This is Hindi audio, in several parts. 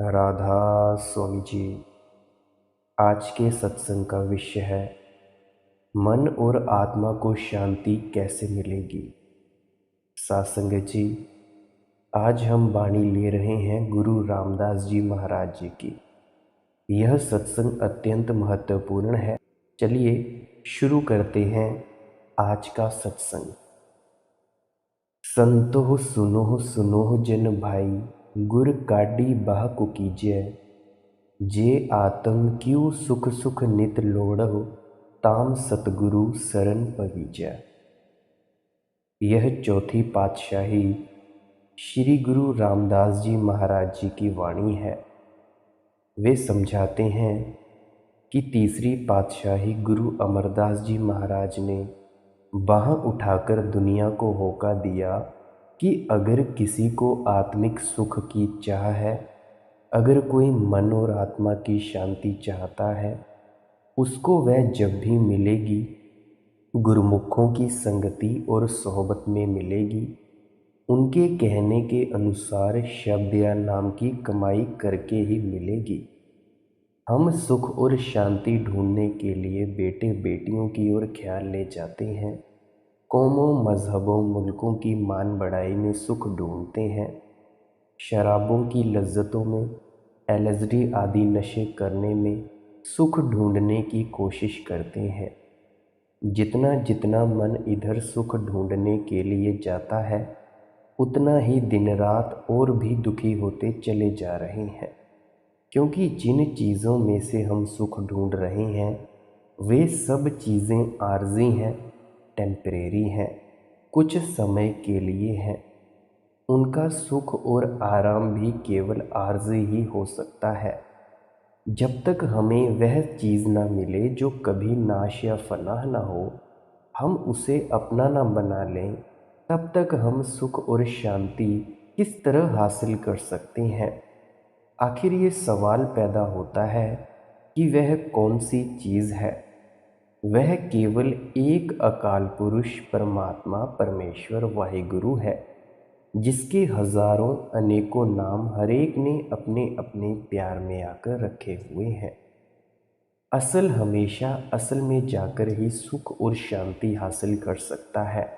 राधा स्वामी जी। आज के सत्संग का विषय है मन और आत्मा को शांति कैसे मिलेगी। सासंगत जी, आज हम वाणी ले रहे हैं गुरु रामदास जी महाराज जी की। यह सत्संग अत्यंत महत्वपूर्ण है। चलिए शुरू करते हैं आज का सत्संग। संतो सुनो सुनो जन भाई, गुर काडी बाह को कीजिए। जे आतम क्यों सुख सुख नित लोड़हु, ताम सतगुरु शरण पवीजै। यह चौथी पातशाही श्री गुरु रामदास जी महाराज जी की वाणी है। वे समझाते हैं कि तीसरी पातशाही गुरु अमरदास जी महाराज ने बाह उठाकर दुनिया को होका दिया कि अगर किसी को आत्मिक सुख की चाह है, अगर कोई मन और आत्मा की शांति चाहता है, उसको वह जब भी मिलेगी गुरुमुखों की संगति और सोहबत में मिलेगी। उनके कहने के अनुसार शब्द या नाम की कमाई करके ही मिलेगी। हम सुख और शांति ढूंढने के लिए बेटे बेटियों की ओर ख्याल ले जाते हैं, कौमों मजहबों मुल्कों की मान बढ़ाई में सुख ढूंढते हैं, शराबों की लज्जतों में, एलएसडी आदि नशे करने में सुख ढूंढने की कोशिश करते हैं। जितना जितना मन इधर सुख ढूंढने के लिए जाता है, उतना ही दिन रात और भी दुखी होते चले जा रहे हैं। क्योंकि जिन चीज़ों में से हम सुख ढूंढ रहे हैं, वे सब चीज़ें आर्जी हैं, टेम्परेरी हैं, कुछ समय के लिए हैं। उनका सुख और आराम भी केवल आर्जी ही हो सकता है। जब तक हमें वह चीज़ ना मिले जो कभी नाश या फनाह ना हो, हम उसे अपना ना बना लें, तब तक हम सुख और शांति किस तरह हासिल कर सकते हैं। आखिर ये सवाल पैदा होता है कि वह कौन सी चीज़ है। वह केवल एक अकाल पुरुष परमात्मा परमेश्वर वाहिगुरु है, जिसके हजारों अनेकों नाम हरेक ने अपने अपने प्यार में आकर रखे हुए हैं। असल हमेशा असल में जाकर ही सुख और शांति हासिल कर सकता है।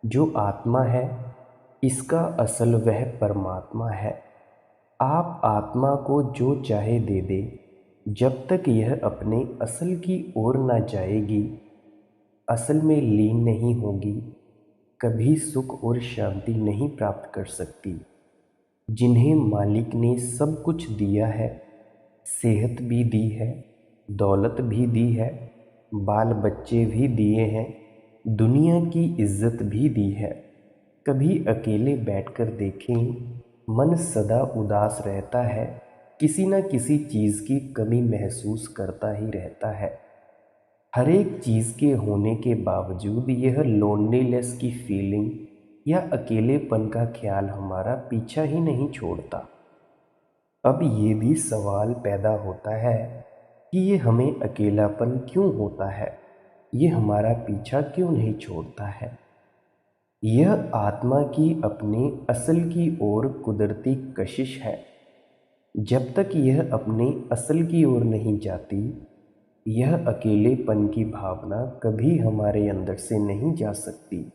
जो आत्मा है, इसका असल वह परमात्मा है। आप आत्मा को जो चाहे दे दे, जब तक यह अपने असल की ओर ना जाएगी, असल में लीन नहीं होगी, कभी सुख और शांति नहीं प्राप्त कर सकती। जिन्हें मालिक ने सब कुछ दिया है, सेहत भी दी है, दौलत भी दी है, बाल बच्चे भी दिए हैं, दुनिया की इज्जत भी दी है, कभी अकेले बैठकर देखें, मन सदा उदास रहता है, किसी न किसी चीज़ की कमी महसूस करता ही रहता है। हर एक चीज़ के होने के बावजूद यह लोनलीनेस की फीलिंग या अकेलेपन का ख्याल हमारा पीछा ही नहीं छोड़ता। अब ये भी सवाल पैदा होता है कि ये हमें अकेलापन क्यों होता है, ये हमारा पीछा क्यों नहीं छोड़ता है। यह आत्मा की अपने असल की ओर कुदरती कशिश है। जब तक यह अपने असल की ओर नहीं जाती, यह अकेलेपन की भावना कभी हमारे अंदर से नहीं जा सकती।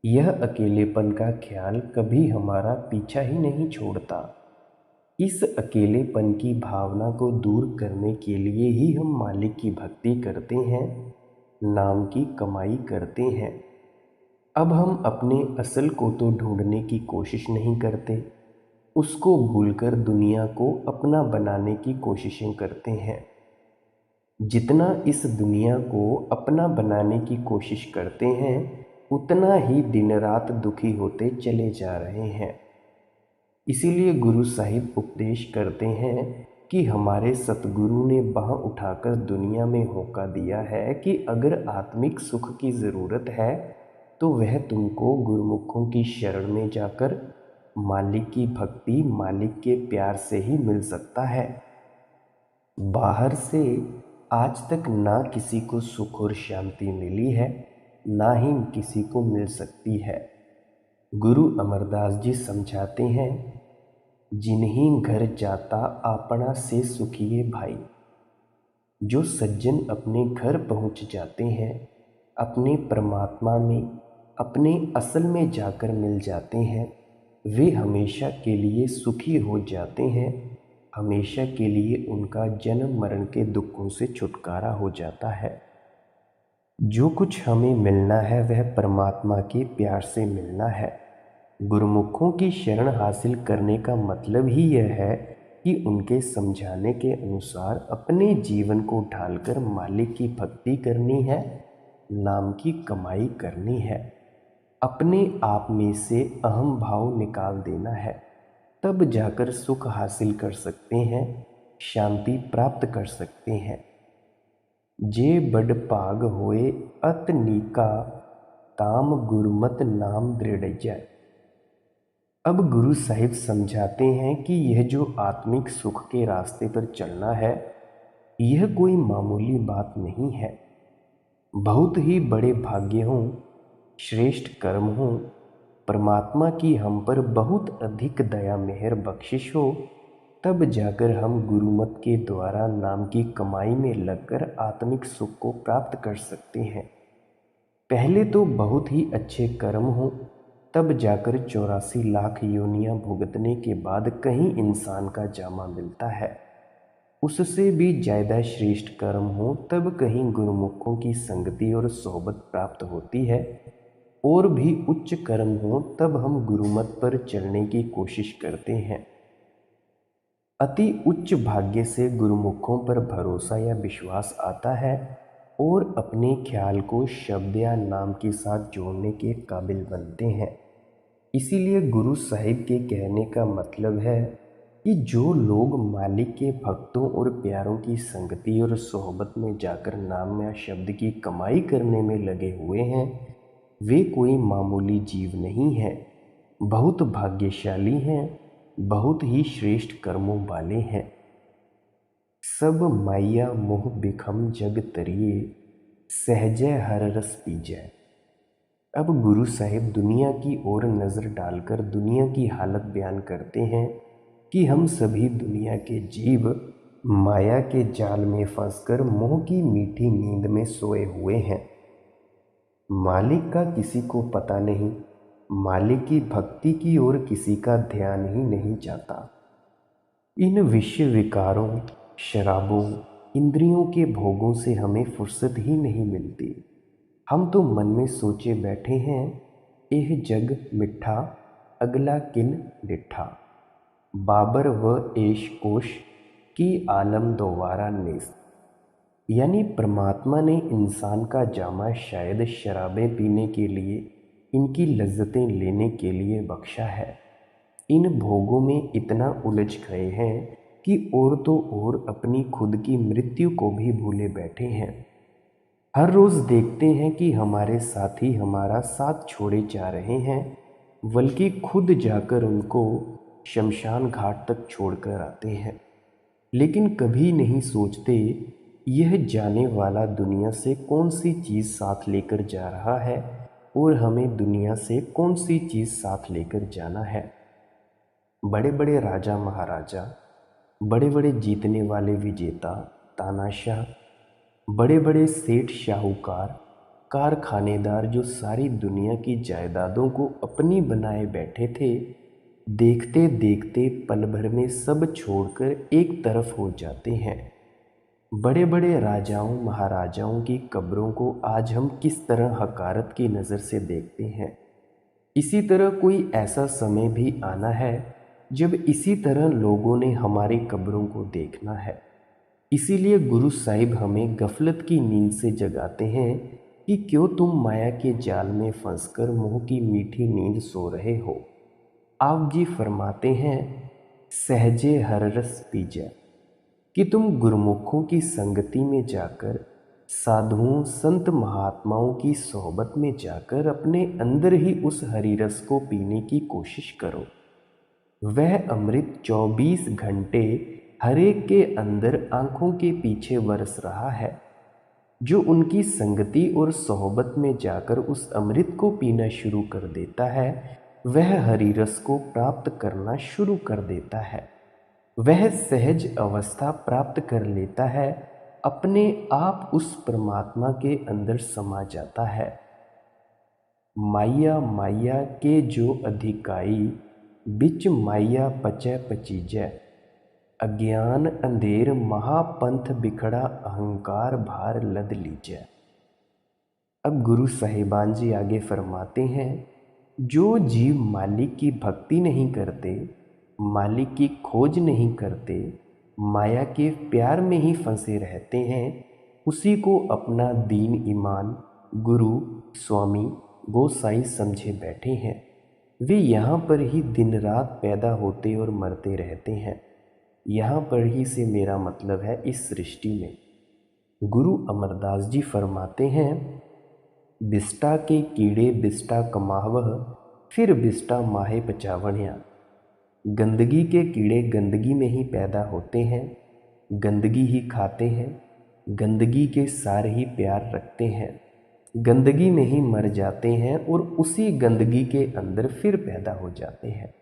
यह अकेलेपन का ख्याल कभी हमारा पीछा ही नहीं छोड़ता। इस अकेलेपन की भावना को दूर करने के लिए ही हम मालिक की भक्ति करते हैं, नाम की कमाई करते हैं। अब हम अपने असल को तो ढूंढने की कोशिश नहीं करते, उसको भूलकर दुनिया को अपना बनाने की कोशिशें करते हैं। जितना इस दुनिया को अपना बनाने की कोशिश करते हैं, उतना ही दिन रात दुखी होते चले जा रहे हैं। इसीलिए गुरु साहिब उपदेश करते हैं कि हमारे सतगुरु ने बाह उठाकर दुनिया में होका दिया है कि अगर आत्मिक सुख की ज़रूरत है, तो वह तुमको गुरुमुखों की शरण में जाकर मालिक की भक्ति, मालिक के प्यार से ही मिल सकता है। बाहर से आज तक ना किसी को सुख और शांति मिली है, ना ही किसी को मिल सकती है। गुरु अमरदास जी समझाते हैं, जिन्हीं घर जाता आपना से सुखिए भाई। जो सज्जन अपने घर पहुंच जाते हैं, अपने परमात्मा में, अपने असल में जाकर मिल जाते हैं, वे हमेशा के लिए सुखी हो जाते हैं। हमेशा के लिए उनका जन्म मरण के दुखों से छुटकारा हो जाता है। जो कुछ हमें मिलना है वह परमात्मा के प्यार से मिलना है। गुरुमुखों की शरण हासिल करने का मतलब ही यह है कि उनके समझाने के अनुसार अपने जीवन को ढालकर मालिक की भक्ति करनी है, नाम की कमाई करनी है, अपने आप में से अहम भाव निकाल देना है। तब जाकर सुख हासिल कर सकते हैं, शांति प्राप्त कर सकते हैं। जे बड़ भाग होए अत नीका, ताम गुरुमत नाम दृढ़ जाय। अब गुरु साहिब समझाते हैं कि यह जो आत्मिक सुख के रास्ते पर चलना है, यह कोई मामूली बात नहीं है। बहुत ही बड़े भाग्य हों, श्रेष्ठ कर्म हों, परमात्मा की हम पर बहुत अधिक दया मेहर बख्शिश हो, तब जाकर हम गुरुमत के द्वारा नाम की कमाई में लगकर आत्मिक सुख को प्राप्त कर सकते हैं। पहले तो बहुत ही अच्छे कर्म हों, तब जाकर 84 लाख योनियां भुगतने के बाद कहीं इंसान का जामा मिलता है। उससे भी ज़्यादा श्रेष्ठ कर्म हो तब कहीं गुरुमुखों की संगति और सोहबत प्राप्त होती है। और भी उच्च कर्म हो तब हम गुरुमत पर चलने की कोशिश करते हैं। अति उच्च भाग्य से गुरुमुखों पर भरोसा या विश्वास आता है और अपने ख्याल को शब्द या नाम के साथ जोड़ने के काबिल बनते हैं। इसीलिए गुरु साहिब के कहने का मतलब है कि जो लोग मालिक के भक्तों और प्यारों की संगति और सोहबत में जाकर नाम या शब्द की कमाई करने में लगे हुए हैं, वे कोई मामूली जीव नहीं हैं, बहुत भाग्यशाली हैं, बहुत ही श्रेष्ठ कर्मों वाले हैं। सब माया मोह बिखम जग तरिए, सहजय हर रस पीजय। अब गुरु साहिब दुनिया की ओर नज़र डालकर दुनिया की हालत बयान करते हैं कि हम सभी दुनिया के जीव माया के जाल में फंसकर मोह की मीठी नींद में सोए हुए हैं। मालिक का किसी को पता नहीं, मालिक की भक्ति की ओर किसी का ध्यान ही नहीं जाता। इन विषय विकारों, शराबों, इंद्रियों के भोगों से हमें फुर्सत ही नहीं मिलती। हम तो मन में सोचे बैठे हैं, एह जग मिठा अगला किन डिठा, बाबर व एश कोश की आलम दोबारा नेस। यानी परमात्मा ने इंसान का जामा शायद शराबें पीने के लिए, इनकी लज्जतें लेने के लिए बख्शा है। इन भोगों में इतना उलझ गए हैं कि और तो और अपनी खुद की मृत्यु को भी भूले बैठे हैं। हर रोज़ देखते हैं कि हमारे साथी हमारा साथ छोड़े जा रहे हैं, बल्कि खुद जाकर उनको शमशान घाट तक छोड़कर आते हैं। लेकिन कभी नहीं सोचते यह जाने वाला दुनिया से कौन सी चीज़ साथ लेकर जा रहा है और हमें दुनिया से कौन सी चीज़ साथ लेकर जाना है। बड़े बड़े राजा महाराजा, बड़े बड़े जीतने वाले विजेता, तानाशाह, बड़े बड़े सेठ साहूकार, कारखानेदार जो सारी दुनिया की जायदादों को अपनी बनाए बैठे थे, देखते देखते पल भर में सब छोड़कर एक तरफ हो जाते हैं। बड़े बड़े राजाओं महाराजाओं की कब्रों को आज हम किस तरह हकारत की नज़र से देखते हैं। इसी तरह कोई ऐसा समय भी आना है जब इसी तरह लोगों ने हमारी कब्रों को देखना है। इसीलिए गुरु साहिब हमें गफलत की नींद से जगाते हैं कि क्यों तुम माया के जाल में फंसकर मोह की मीठी नींद सो रहे हो। आप जी फरमाते हैं, सहजे हर रस पीजा, कि तुम गुरुमुखों की संगति में जाकर, साधुओं संत महात्माओं की सोहबत में जाकर अपने अंदर ही उस हरि रस को पीने की कोशिश करो। वह अमृत 24 घंटे हर एक के अंदर आंखों के पीछे बरस रहा है। जो उनकी संगति और सोहबत में जाकर उस अमृत को पीना शुरू कर देता है, वह हरि रस को प्राप्त करना शुरू कर देता है। वह सहज अवस्था प्राप्त कर लेता है, अपने आप उस परमात्मा के अंदर समा जाता है। माया माया के जो अधिकाई, बिच माया पचै पचीजै। अज्ञान अंधेर महापंथ बिखड़ा, अहंकार भार लद लीजै। अब गुरु साहिबान जी आगे फरमाते हैं, जो जीव मालिक की भक्ति नहीं करते, मालिक की खोज नहीं करते, माया के प्यार में ही फंसे रहते हैं, उसी को अपना दीन ईमान गुरु स्वामी गोसाई समझे बैठे हैं। वे यहाँ पर ही दिन रात पैदा होते और मरते रहते हैं। यहाँ पर ही से मेरा मतलब है इस सृष्टि में। गुरु अमरदास जी फरमाते हैं, बिष्टा के कीड़े बिष्टा कमावह, फिर बिष्टा माहे पचावणिया। गंदगी के कीड़े गंदगी में ही पैदा होते हैं, गंदगी ही खाते हैं, गंदगी के सार ही प्यार रखते हैं, गंदगी में ही मर जाते हैं और उसी गंदगी के अंदर फिर पैदा हो जाते हैं।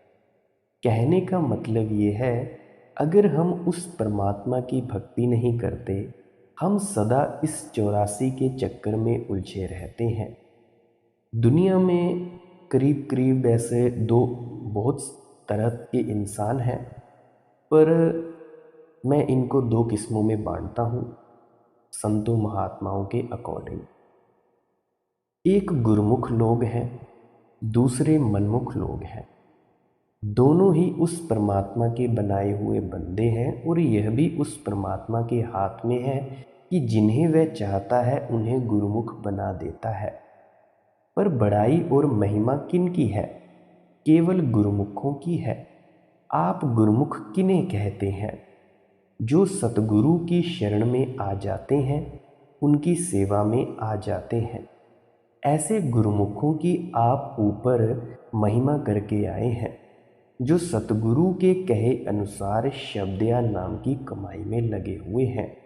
कहने का मतलब ये है, अगर हम उस परमात्मा की भक्ति नहीं करते, हम सदा इस 84 के चक्कर में उलझे रहते हैं। दुनिया में करीब करीब ऐसे दो बहुत तरह के इंसान हैं, पर मैं इनको दो किस्मों में बांटता हूँ संतों महात्माओं के अकॉर्डिंग। एक गुरुमुख लोग हैं, दूसरे मनमुख लोग हैं। दोनों ही उस परमात्मा के बनाए हुए बंदे हैं और यह भी उस परमात्मा के हाथ में है कि जिन्हें वह चाहता है उन्हें गुरुमुख बना देता है। पर बड़ाई और महिमा किन की है? केवल गुरुमुखों की है। आप गुरुमुख किन्हें कहते हैं? जो सतगुरु की शरण में आ जाते हैं, उनकी सेवा में आ जाते हैं। ऐसे गुरुमुखों की आप ऊपर महिमा करके आए हैं, जो सतगुरु के कहे अनुसार शब्दया नाम की कमाई में लगे हुए हैं।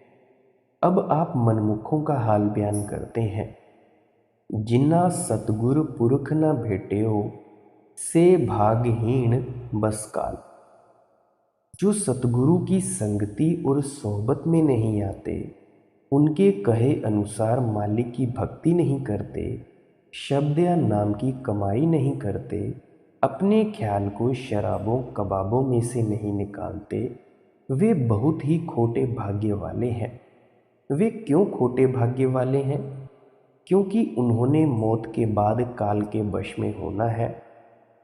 अब आप मनमुखों का हाल बयान करते हैं। जिन्ना सतगुरु पुरख न भेट्यो, से भागहीन बस काल। जो सतगुरु की संगति और सोहबत में नहीं आते, उनके कहे अनुसार मालिक की भक्ति नहीं करते, शब्द या नाम की कमाई नहीं करते, अपने ख्याल को शराबों कबाबों में से नहीं निकालते, वे बहुत ही खोटे भाग्य वाले हैं। वे क्यों खोटे भाग्य वाले हैं? क्योंकि उन्होंने मौत के बाद काल के वश में होना है।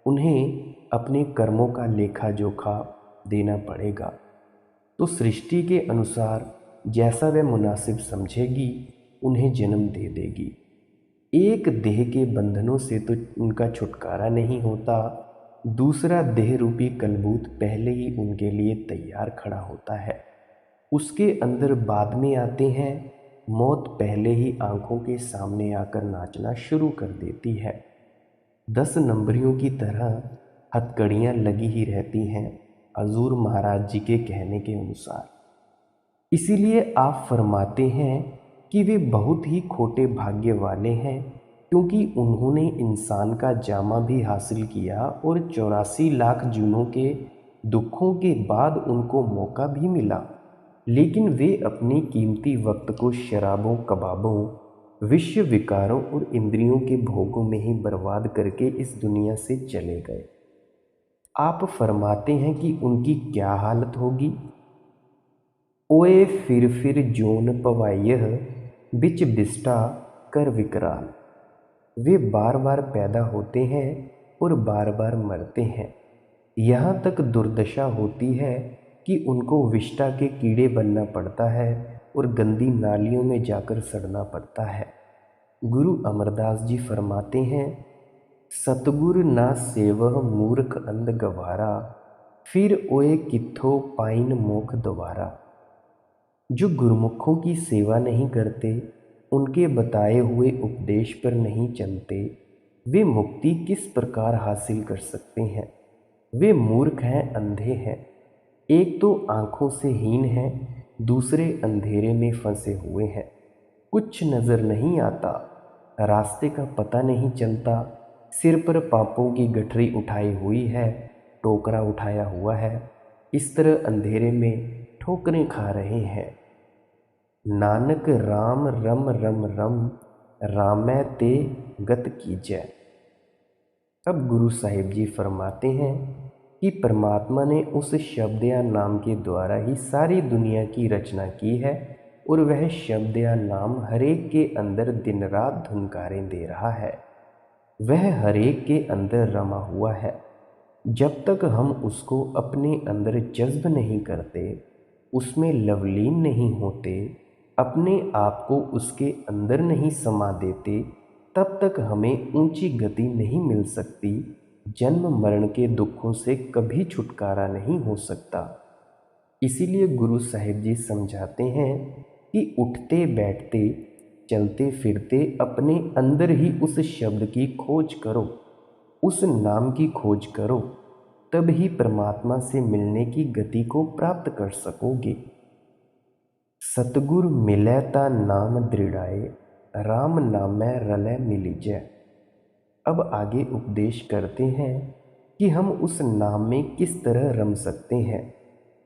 उन्हें अपने कर्मों का लेखा जोखा देना पड़ेगा। तो सृष्टि के अनुसार जैसा वह मुनासिब समझेगी, उन्हें जन्म दे देगी। एक देह के बंधनों से तो उनका छुटकारा नहीं होता, दूसरा देह रूपी कलबूत पहले ही उनके लिए तैयार खड़ा होता है। उसके अंदर बाद में आते हैं, मौत पहले ही आंखों के सामने आकर नाचना शुरू कर देती है। 10 नंबरियों की तरह हथकड़ियाँ लगी ही रहती हैं, हजूर महाराज जी के कहने के अनुसार। इसीलिए आप फरमाते हैं कि वे बहुत ही खोटे भाग्य वाले हैं, क्योंकि उन्होंने इंसान का जामा भी हासिल किया और 84 लाख जूनों के दुखों के बाद उनको मौका भी मिला, लेकिन वे अपने कीमती वक्त को शराबों कबाबों विश्व विकारों और इंद्रियों के भोगों में ही बर्बाद करके इस दुनिया से चले गए। आप फरमाते हैं कि उनकी क्या हालत होगी? ओए फिर जोन पवायह, बिच बिष्टा कर विकराल। वे बार बार पैदा होते हैं और बार बार मरते हैं। यहाँ तक दुर्दशा होती है कि उनको विष्टा के कीड़े बनना पड़ता है और गंदी नालियों में जाकर सड़ना पड़ता है। गुरु अमरदास जी फरमाते हैं, सतगुर ना सेवह मूर्ख अंध गवारा, फिर ओए किथो पाइन मोख द्वारा। जो गुरुमुखों की सेवा नहीं करते, उनके बताए हुए उपदेश पर नहीं चलते, वे मुक्ति किस प्रकार हासिल कर सकते हैं? वे मूर्ख हैं, अंधे हैं। एक तो आँखों से हीन हैं, दूसरे अंधेरे में फंसे हुए हैं। कुछ नज़र नहीं आता, रास्ते का पता नहीं चलता, सिर पर पापों की गठरी उठाई हुई है, टोकरा उठाया हुआ है। इस तरह अंधेरे में ठोकरें खा रहे हैं। नानक राम रम रम रम, रामै ते गत कीजै। अब गुरु साहिब जी फरमाते हैं कि परमात्मा ने उस शब्द या नाम के द्वारा ही सारी दुनिया की रचना की है और वह शब्द या नाम हरेक के अंदर दिन रात धुनकारें दे रहा है। वह हरेक के अंदर रमा हुआ है। जब तक हम उसको अपने अंदर जज्ब नहीं करते, उसमें लवलीन नहीं होते, अपने आप को उसके अंदर नहीं समा देते, तब तक हमें ऊंची गति नहीं मिल सकती। जन्म मरण के दुखों से कभी छुटकारा नहीं हो सकता। इसीलिए गुरु साहिब जी समझाते हैं कि उठते बैठते चलते फिरते अपने अंदर ही उस शब्द की खोज करो, उस नाम की खोज करो, तब ही परमात्मा से मिलने की गति को प्राप्त कर सकोगे। सतगुर मिलै ता नाम दृढ़ाए, राम नामै रलै मिलिजै। अब आगे उपदेश करते हैं कि हम उस नाम में किस तरह रम सकते हैं,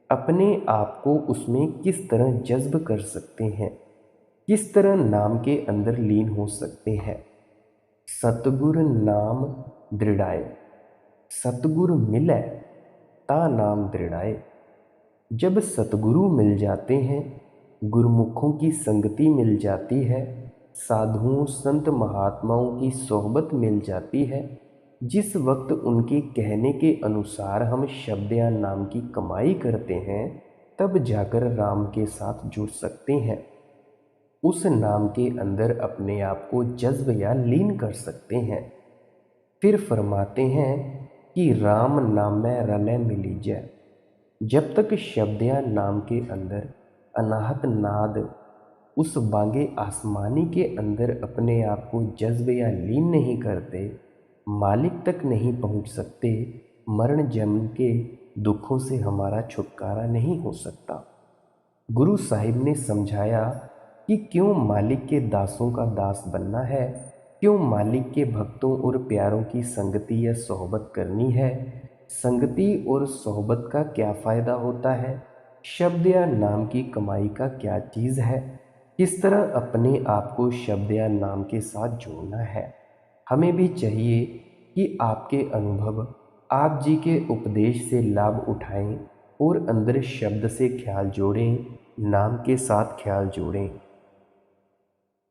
अपने आप को उसमें किस तरह जज्ब कर सकते हैं, किस तरह नाम के अंदर लीन हो सकते हैं। सतगुर नाम दृढ़ाए, सतगुरु मिलै ता नाम दृढ़ाए। जब सतगुरु मिल जाते हैं, गुरुमुखों की संगति मिल जाती है, साधुओं संत महात्माओं की सोहबत मिल जाती है, जिस वक्त उनके कहने के अनुसार हम शब्द या नाम की कमाई करते हैं, तब जाकर राम के साथ जुड़ सकते हैं। उस नाम के अंदर अपने आप को जज्ब या लीन कर सकते हैं। फिर फरमाते हैं कि राम नामै रलै मिलिजै। जब तक शब्द या नाम के अंदर अनाहत नाद, उस बांगे आसमानी के अंदर अपने आप को जज्ब या लीन नहीं करते, मालिक तक नहीं पहुंच सकते, मरण जन्म के दुखों से हमारा छुटकारा नहीं हो सकता। गुरु साहिब ने समझाया कि क्यों मालिक के दासों का दास बनना है, क्यों मालिक के भक्तों और प्यारों की संगति या सोहबत करनी है, संगति और सोहबत का क्या फ़ायदा होता है, शब्द या नाम की कमाई का क्या चीज़ है, किस तरह अपने आप को शब्द या नाम के साथ जोड़ना है। हमें भी चाहिए कि आपके अनुभव, आप जी के उपदेश से लाभ उठाएं और अंदर शब्द से ख्याल जोड़ें, नाम के साथ ख्याल जोड़ें।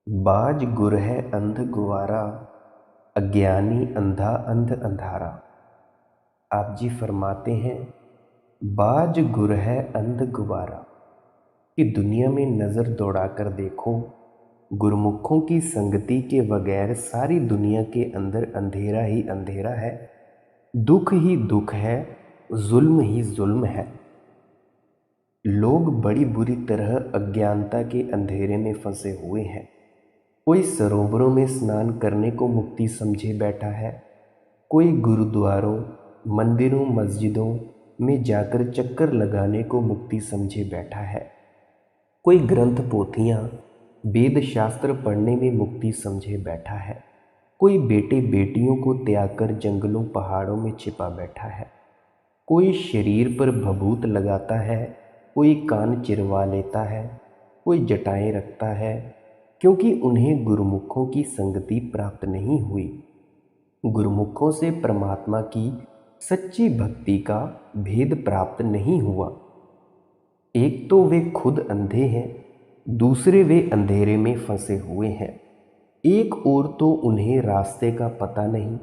बाज गुर है अंध गुवारा, अज्ञानी अंधा अंध अंधारा। आप जी फरमाते हैं, बाज गुर है अंध गुवारा, कि दुनिया में नज़र दौड़ाकर देखो, गुरमुखों की संगति के बगैर सारी दुनिया के अंदर अंधेरा ही अंधेरा है, दुख ही दुख है, जुल्म ही जुल्म है। लोग बड़ी बुरी तरह अज्ञानता के अंधेरे में फंसे हुए हैं। कोई सरोवरों में स्नान करने को मुक्ति समझे बैठा है, कोई गुरुद्वारों, मंदिरों, मस्जिदों में जाकर चक्कर लगाने को मुक्ति समझे बैठा है, कोई ग्रंथ पोथियाँ, वेद शास्त्र पढ़ने में मुक्ति समझे बैठा है, कोई बेटे बेटियों को त्याग कर जंगलों पहाड़ों में छिपा बैठा है, कोई शरीर पर भभूत लगाता है, कोई कान चिरवा लेता है, कोई जटाएं रखता है, क्योंकि उन्हें गुरुमुखों की संगति प्राप्त नहीं हुई। गुरुमुखों से परमात्मा की सच्ची भक्ति का भेद प्राप्त नहीं हुआ। एक तो वे खुद अंधे हैं, दूसरे वे अंधेरे में फंसे हुए हैं। एक ओर तो उन्हें रास्ते का पता नहीं,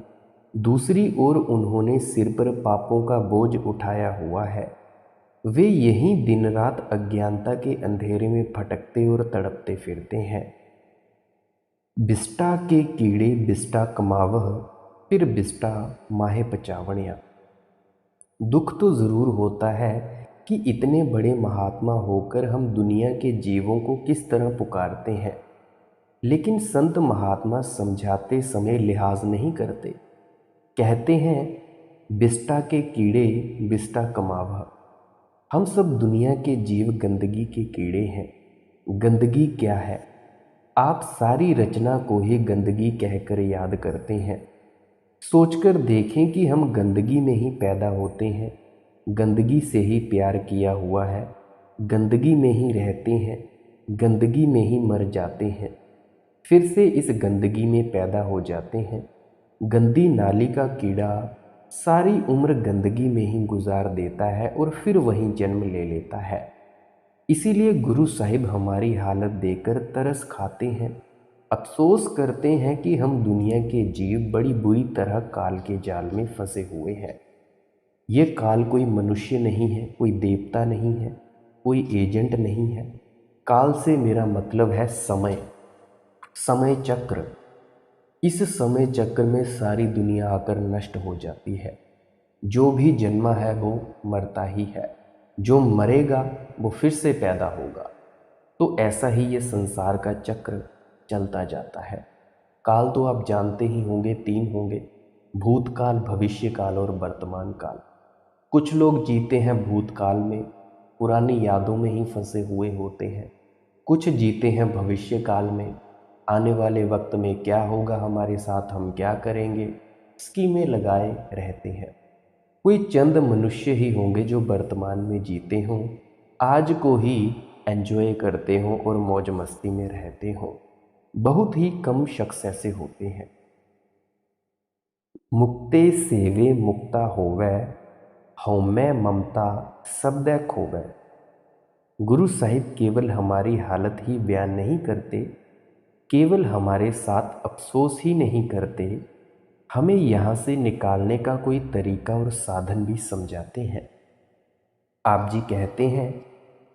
दूसरी ओर उन्होंने सिर पर पापों का बोझ उठाया हुआ है। वे यहीं दिन रात अज्ञानता के अंधेरे में भटकते और तड़पते फिरते हैं। बिष्टा के कीड़े बिष्टा कमावह, फिर बिष्टा माहे पचावणिया। दुख तो ज़रूर होता है कि इतने बड़े महात्मा होकर हम दुनिया के जीवों को किस तरह पुकारते हैं, लेकिन संत महात्मा समझाते समय लिहाज नहीं करते। कहते हैं, बिष्टा के कीड़े बिष्टा कमावह। हम सब दुनिया के जीव गंदगी के कीड़े हैं। गंदगी क्या है? आप सारी रचना को ही गंदगी कहकर याद करते हैं। सोचकर देखें कि हम गंदगी में ही पैदा होते हैं, गंदगी से ही प्यार किया हुआ है, गंदगी में ही रहते हैं, गंदगी में ही मर जाते हैं, फिर से इस गंदगी में पैदा हो जाते हैं। गंदी नाली का कीड़ा सारी उम्र गंदगी में ही गुजार देता है और फिर वहीं जन्म ले लेता है। इसीलिए गुरु साहिब हमारी हालत देखकर तरस खाते हैं, अफसोस करते हैं कि हम दुनिया के जीव बड़ी बुरी तरह काल के जाल में फंसे हुए हैं। ये काल कोई मनुष्य नहीं है, कोई देवता नहीं है, कोई एजेंट नहीं है। काल से मेरा मतलब है समय, समय चक्र। इस समय चक्र में सारी दुनिया आकर नष्ट हो जाती है। जो भी जन्मा है वो मरता ही है, जो मरेगा वो फिर से पैदा होगा। तो ऐसा ही ये संसार का चक्र चलता जाता है। काल तो आप जानते ही होंगे, 3 होंगे: भूतकाल, भविष्य काल और वर्तमान काल। कुछ लोग जीते हैं भूतकाल में, पुरानी यादों में ही फंसे हुए होते हैं। कुछ जीते हैं भविष्य काल में, आने वाले वक्त में क्या होगा हमारे साथ, हम क्या करेंगे, स्कीमें लगाए रहते हैं। कोई चंद मनुष्य ही होंगे जो वर्तमान में जीते हों, आज को ही एंजॉय करते हों और मौज मस्ती में रहते हों। बहुत ही कम शख्स ऐसे होते हैं। मुक्ते सेवे मुक्ता होवै, हउमੈ ममता सबदै खोवै। गुरु साहिब केवल हमारी हालत ही बयान नहीं करते, केवल हमारे साथ अफसोस ही नहीं करते, हमें यहाँ से निकालने का कोई तरीका और साधन भी समझाते हैं। आप जी कहते हैं,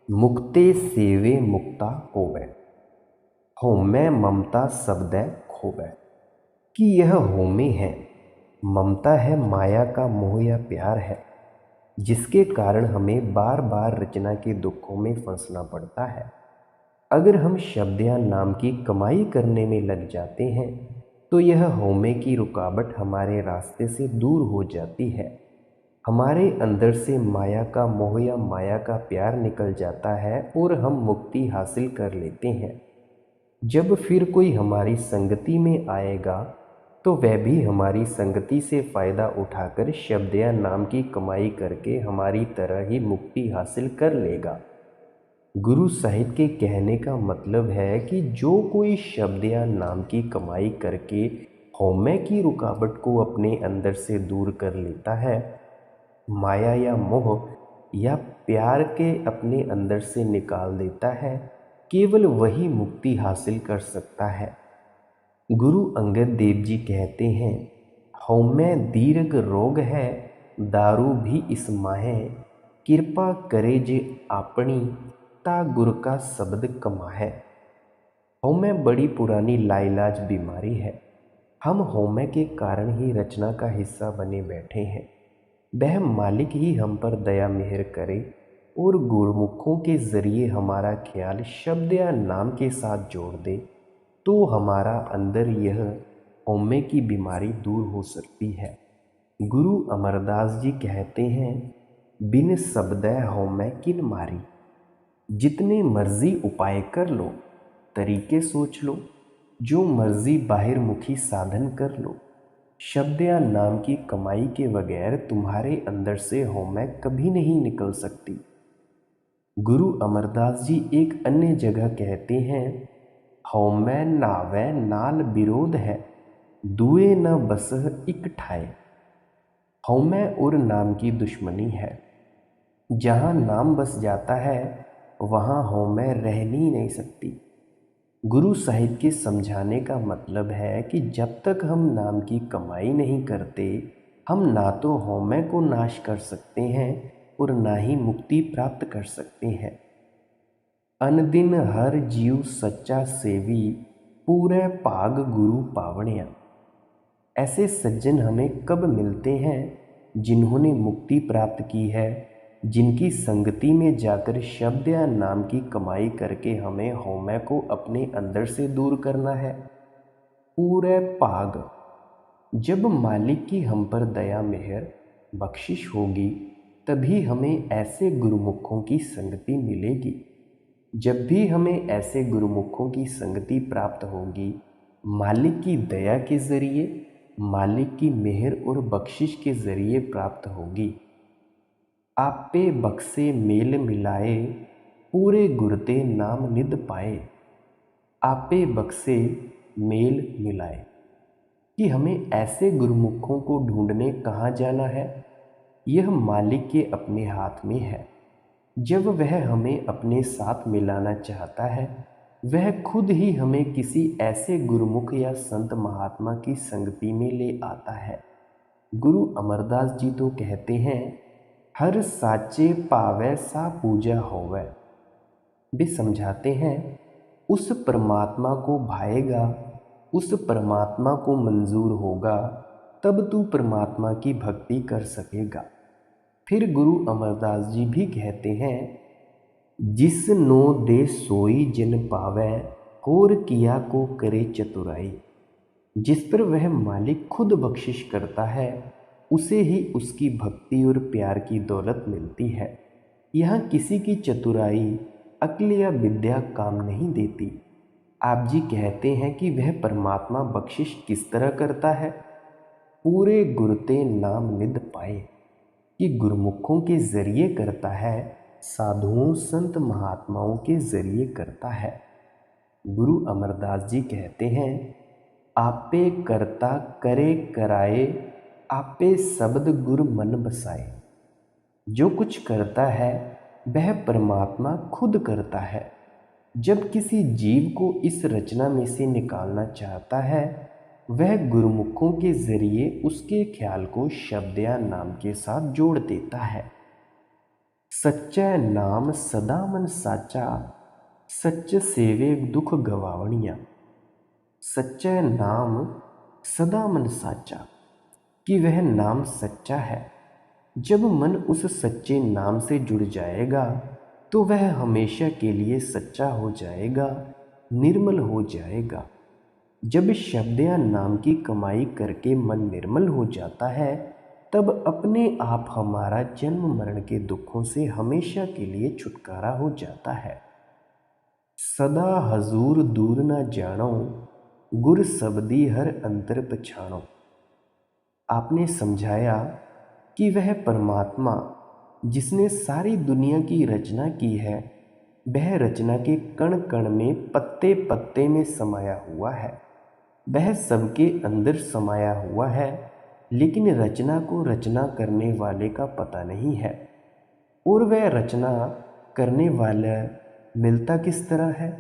मुक्ते सेवे मुक्ता होवै, हउमੈ ममता सबदै खोवै। कि यह होमे है, ममता है, माया का मोह या प्यार है, जिसके कारण हमें बार बार रचना के दुखों में फंसना पड़ता है। अगर हम शब्द या नाम की कमाई करने में लग जाते हैं तो यह होमे की रुकावट हमारे रास्ते से दूर हो जाती है। हमारे अंदर से माया का मोह या माया का प्यार निकल जाता है और हम मुक्ति हासिल कर लेते हैं। जब फिर कोई हमारी संगति में आएगा तो वह भी हमारी संगति से फ़ायदा उठाकर शब्द या नाम की कमाई करके हमारी तरह ही मुक्ति हासिल कर लेगा। गुरु साहिब के कहने का मतलब है कि जो कोई शब्द या नाम की कमाई करके हौमे की रुकावट को अपने अंदर से दूर कर लेता है, माया या मोह या प्यार के अपने अंदर से निकाल देता है, केवल वही मुक्ति हासिल कर सकता है। गुरु अंगद देव जी कहते हैं, हौमे दीर्घ रोग है, दारू भी इस माहे, कृपा करे जे आपनी, ता गुर का शब्द कमाहे। हौमे बड़ी पुरानी लाइलाज बीमारी है। हम हौमे के कारण ही रचना का हिस्सा बने बैठे हैं। वह मालिक ही हम पर दया मेहर करे और गुरमुखों के जरिए हमारा ख्याल शब्द या नाम के साथ जोड़ दे, तो हमारा अंदर यह हौमे की बीमारी दूर हो सकती है। गुरु अमरदास जी कहते हैं, बिन शब्दै हौमै किन मारी। जितने मर्जी उपाय कर लो, तरीके सोच लो, जो मर्जी बाहिर मुखी साधन कर लो, शब्द या नाम की कमाई के बगैर तुम्हारे अंदर से हौमै कभी नहीं निकल सकती। गुरु अमरदास जी एक अन्य जगह कहते हैं, हौमै नावै नाल विरोध है, दुए न बसह इक ठाए। हौमै और नाम की दुश्मनी है। जहाँ नाम बस जाता है वहाँ हौमै रह ही नहीं सकती। गुरु साहिब के समझाने का मतलब है कि जब तक हम नाम की कमाई नहीं करते, हम ना तो हौमै को नाश कर सकते हैं और ना ही मुक्ति प्राप्त कर सकते हैं। अनदिन हर जीव सच्चा सेवी, पूरे भाग गुरु पावणिया। ऐसे सज्जन हमें कब मिलते हैं? जिन्होंने मुक्ति प्राप्त की है, जिनकी संगति में जाकर शब्द या नाम की कमाई करके हमें हौमै को अपने अंदर से दूर करना है। पूरे भाग। जब मालिक की हम पर दया मेहर बख्शिश होगी, तभी हमें ऐसे गुरुमुखों की संगति मिलेगी। जब भी हमें ऐसे गुरुमुखों की संगति प्राप्त होगी, मालिक की दया के जरिए, मालिक की मेहर और बख्शिश के जरिए प्राप्त होगी। आपे बख्शे मेल मिलाए, पूरे गुरते नाम निध पाए। आपे बख्शे मेल मिलाए कि हमें ऐसे गुरुमुखों को ढूंढने कहाँ जाना है, यह मालिक के अपने हाथ में है। जब वह हमें अपने साथ मिलाना चाहता है, वह खुद ही हमें किसी ऐसे गुरुमुख या संत महात्मा की संगति में ले आता है। गुरु अमरदास जी तो कहते हैं, हर साचे पावै सा पूजा होवै। वे समझाते हैं, उस परमात्मा को भाएगा, उस परमात्मा को मंजूर होगा, तब तू परमात्मा की भक्ति कर सकेगा। फिर गुरु अमरदास जी भी कहते हैं, जिस नो दे सोई जिन पावै, होर किया को करे चतुराई। जिस पर वह मालिक खुद बख्शिश करता है, उसे ही उसकी भक्ति और प्यार की दौलत मिलती है। यहाँ किसी की चतुराई, अक्ल या विद्या काम नहीं देती। आप जी कहते हैं कि वह परमात्मा बख्शिश किस तरह करता है। पूरे गुरते नाम निध पाए, कि गुरुमुखों के जरिए करता है, साधुओं संत महात्माओं के जरिए करता है। गुरु अमरदास जी कहते हैं, आपे करता करे कराए, आपे शब्द गुर मन बसाए। जो कुछ करता है वह परमात्मा खुद करता है। जब किसी जीव को इस रचना में से निकालना चाहता है, वह गुरुमुखों के जरिए उसके ख्याल को शब्द या नाम के साथ जोड़ देता है। सच्चा नाम सदा मन साचा, सच सेवे दुख गवावणिया। सच्चा नाम सदा मन साचा, कि वह नाम सच्चा है। जब मन उस सच्चे नाम से जुड़ जाएगा तो वह हमेशा के लिए सच्चा हो जाएगा, निर्मल हो जाएगा। जब शब्द या नाम की कमाई करके मन निर्मल हो जाता है, तब अपने आप हमारा जन्म मरण के दुखों से हमेशा के लिए छुटकारा हो जाता है। सदा हजूर दूर न जानो, गुर सबदी हर अंतर पछाणो। आपने समझाया कि वह परमात्मा जिसने सारी दुनिया की रचना की है, वह रचना के कण कण में, पत्ते पत्ते में समाया हुआ है। वह सबके अंदर समाया हुआ है, लेकिन रचना को रचना करने वाले का पता नहीं है। और वह रचना करने वाला मिलता किस तरह है,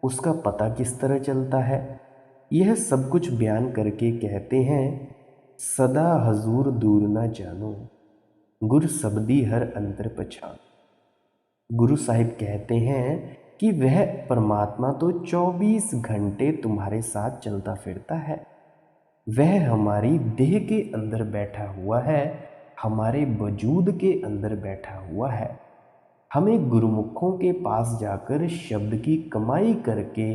उसका पता किस तरह चलता है, यह सब कुछ बयान करके कहते हैं, सदा हजूर दूर न जानो, गुर सबदी हर अंतर पछान। गुरु साहिब कहते हैं कि वह परमात्मा तो 24 घंटे तुम्हारे साथ चलता फिरता है। वह हमारी देह के अंदर बैठा हुआ है, हमारे वजूद के अंदर बैठा हुआ है। हमें गुरुमुखों के पास जाकर शब्द की कमाई करके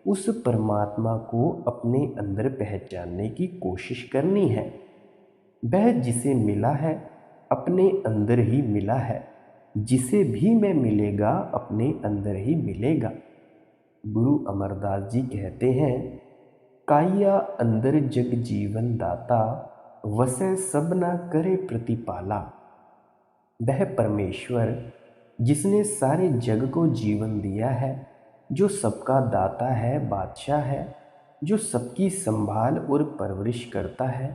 उस परमात्मा को अपने अंदर पहचानने की कोशिश करनी है। वह जिसे मिला है अपने अंदर ही मिला है, जिसे भी मैं मिलेगा अपने अंदर ही मिलेगा। गुरु अमरदास जी कहते हैं, काया अंदर जग जीवन दाता, वसै सब ना करे प्रतिपाला। वह परमेश्वर जिसने सारे जग को जीवन दिया है, जो सबका दाता है, बादशाह है, जो सबकी संभाल और परवरिश करता है,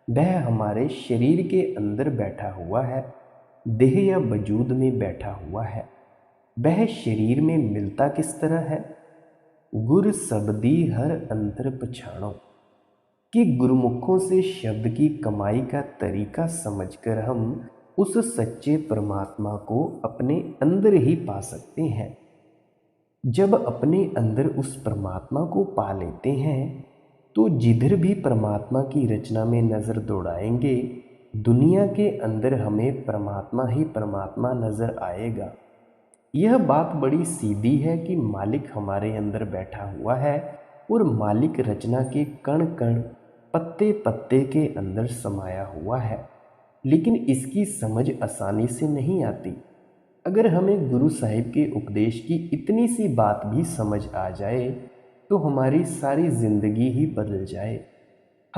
वह हमारे शरीर के अंदर बैठा हुआ है, देह या वजूद में बैठा हुआ है। वह शरीर में मिलता किस तरह है, गुर सबदी हर अंतर पछाणो, कि गुरुमुखों से शब्द की कमाई का तरीका समझकर हम उस सच्चे परमात्मा को अपने अंदर ही पा सकते हैं। जब अपने अंदर उस परमात्मा को पा लेते हैं तो जिधर भी परमात्मा की रचना में नज़र दौड़ाएंगे, दुनिया के अंदर हमें परमात्मा ही परमात्मा नज़र आएगा। यह बात बड़ी सीधी है कि मालिक हमारे अंदर बैठा हुआ है और मालिक रचना के कण कण, पत्ते पत्ते के अंदर समाया हुआ है, लेकिन इसकी समझ आसानी से नहीं आती। अगर हमें गुरु साहिब के उपदेश की इतनी सी बात भी समझ आ जाए तो हमारी सारी ज़िंदगी ही बदल जाए।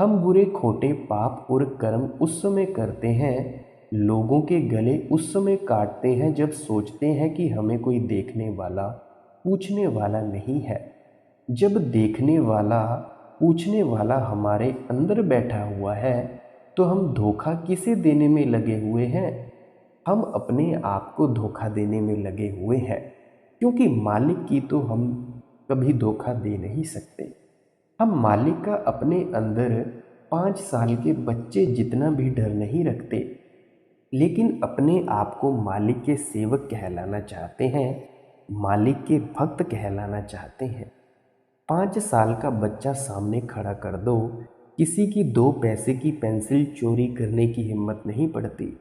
हम बुरे खोटे पाप और कर्म उस समय करते हैं, लोगों के गले उस समय काटते हैं जब सोचते हैं कि हमें कोई देखने वाला पूछने वाला नहीं है। जब देखने वाला पूछने वाला हमारे अंदर बैठा हुआ है तो हम धोखा किसे देने में लगे हुए हैं? हम अपने आप को धोखा देने में लगे हुए हैं, क्योंकि मालिक की तो हम कभी धोखा दे नहीं सकते। हम मालिक का अपने अंदर 5 साल के बच्चे जितना भी डर नहीं रखते, लेकिन अपने आप को मालिक के सेवक कहलाना चाहते हैं, मालिक के भक्त कहलाना चाहते हैं। 5 साल का बच्चा सामने खड़ा कर दो, किसी की 2 पैसे की पेंसिल चोरी करने की हिम्मत नहीं पड़ती।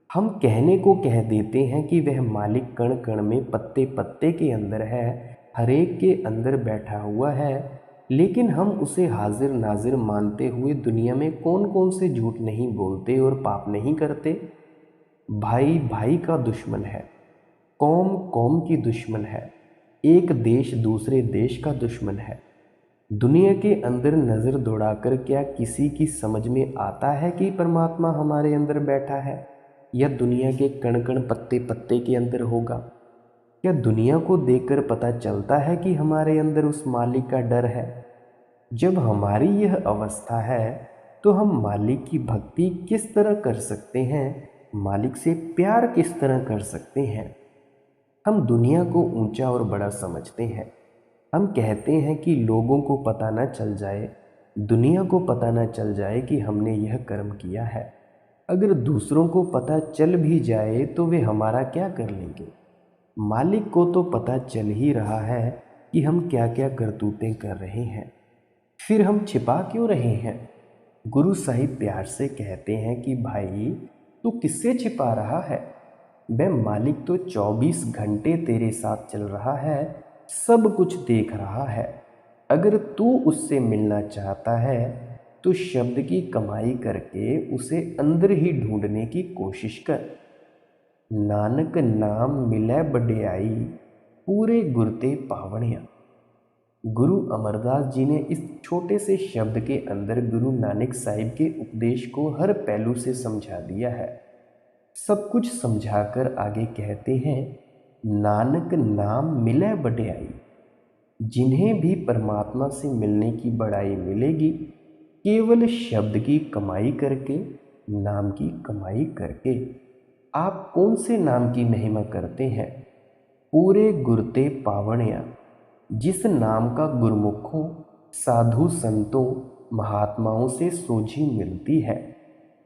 हम कहने को कह देते हैं कि वह मालिक कण कण में पत्ते पत्ते के अंदर है, हर एक के अंदर बैठा हुआ है, लेकिन हम उसे हाजिर नाजिर मानते हुए दुनिया में कौन कौन से झूठ नहीं बोलते और पाप नहीं करते। भाई भाई का दुश्मन है, कौम कौम की दुश्मन है, एक देश दूसरे देश का दुश्मन है। दुनिया के अंदर नज़र दौड़ाकर क्या किसी की समझ में आता है कि परमात्मा हमारे अंदर बैठा है, या दुनिया के कण कण पत्ते पत्ते के अंदर होगा? क्या दुनिया को देखकर पता चलता है कि हमारे अंदर उस मालिक का डर है? जब हमारी यह अवस्था है तो हम मालिक की भक्ति किस तरह कर सकते हैं, मालिक से प्यार किस तरह कर सकते हैं? हम दुनिया को ऊंचा और बड़ा समझते हैं। हम कहते हैं कि लोगों को पता न चल जाए, दुनिया को पता न चल जाए कि हमने यह कर्म किया है। अगर दूसरों को पता चल भी जाए तो वे हमारा क्या कर लेंगे? मालिक को तो पता चल ही रहा है कि हम क्या क्या करतूतें कर रहे हैं, फिर हम छिपा क्यों रहे हैं? गुरु साहिब प्यार से कहते हैं कि भाई तू किससे छिपा रहा है? वह मालिक तो 24 घंटे तेरे साथ चल रहा है, सब कुछ देख रहा है। अगर तू उससे मिलना चाहता है तो शब्द की कमाई करके उसे अंदर ही ढूंढने की कोशिश कर। नानक नाम मिलै बड़याई, पूरे गुरते पावणिया। गुरु अमरदास जी ने इस छोटे से शब्द के अंदर गुरु नानक साहिब के उपदेश को हर पहलू से समझा दिया है। सब कुछ समझाकर आगे कहते हैं, नानक नाम मिलै बड़याई। जिन्हें भी परमात्मा से मिलने की बड़ाई मिलेगी, केवल शब्द की कमाई करके, नाम की कमाई करके। आप कौन से नाम की महिमा करते हैं? पूरे गुरते पावणिया। जिस नाम का गुरमुखों, साधु संतों, महात्माओं से सोझी मिलती है।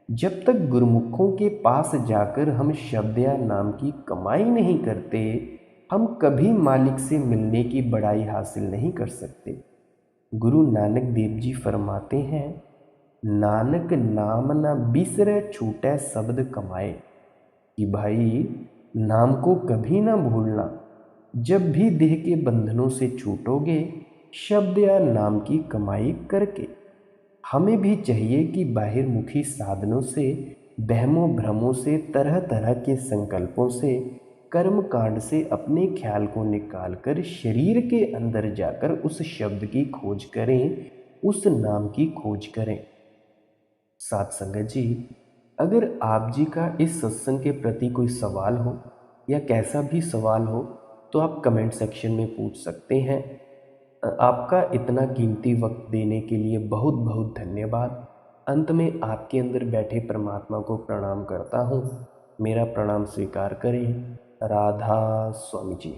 जब तक गुरमुखों के पास जाकर हम शब्द या नाम की कमाई नहीं करते, हम कभी मालिक से मिलने की बड़ाई हासिल नहीं कर सकते। गुरु नानक देव जी फरमाते हैं, नानक नाम न बिसरै छूटै शब्द कमाए। कि भाई नाम को कभी ना भूलना। जब भी देह के बंधनों से छूटोगे, शब्द या नाम की कमाई करके। हमें भी चाहिए कि बाहिरमुखी साधनों से, वहमों भ्रमों से, तरह तरह के संकल्पों से, कर्म कांड से अपने ख्याल को निकालकर शरीर के अंदर जाकर उस शब्द की खोज करें, उस नाम की खोज करें। साथ संगत जी, अगर आप जी का इस सत्संग के प्रति कोई सवाल हो या कैसा भी सवाल हो तो आप कमेंट सेक्शन में पूछ सकते हैं। आपका इतना कीमती वक्त देने के लिए बहुत बहुत धन्यवाद। अंत में आपके अंदर बैठे परमात्मा को प्रणाम करता हूँ। मेरा प्रणाम स्वीकार करें। राधा स्वामी जी।